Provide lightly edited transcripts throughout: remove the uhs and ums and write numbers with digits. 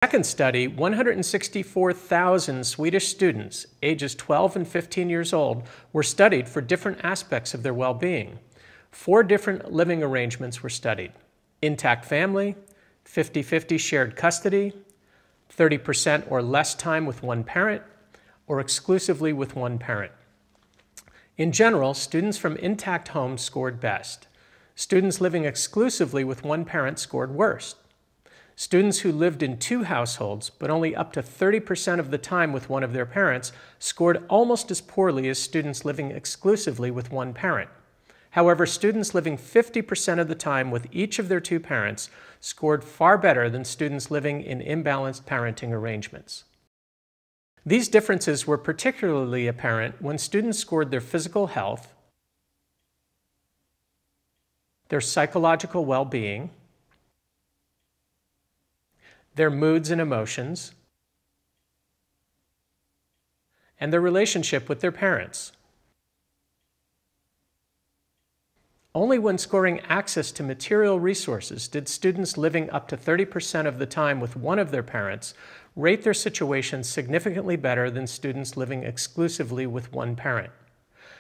Second study, 164,000 Swedish students, ages 12 and 15 years old, were studied for different aspects of their well-being. 4 different living arrangements were studied: intact family, 50-50 shared custody, 30% or less time with one parent, or exclusively with one parent. In general, students from intact homes scored best. Students living exclusively with one parent scored worst. Students who lived in 2 households, but only up to 30% of the time with one of their parents, scored almost as poorly as students living exclusively with one parent. However, students living 50% of the time with each of their 2 parents scored far better than students living in imbalanced parenting arrangements. These differences were particularly apparent when students scored their physical health, their psychological well-being, their moods and emotions, and their relationship with their parents. Only when scoring access to material resources did students living up to 30% of the time with one of their parents rate their situation significantly better than students living exclusively with one parent.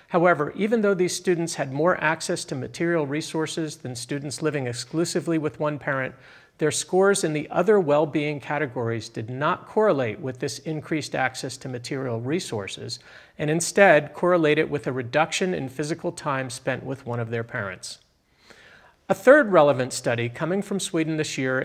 However, even though these students had more access to material resources than students living exclusively with one parent, their scores in the other well-being categories did not correlate with this increased access to material resources, and instead correlated with a reduction in physical time spent with one of their parents. A third relevant study coming from Sweden this year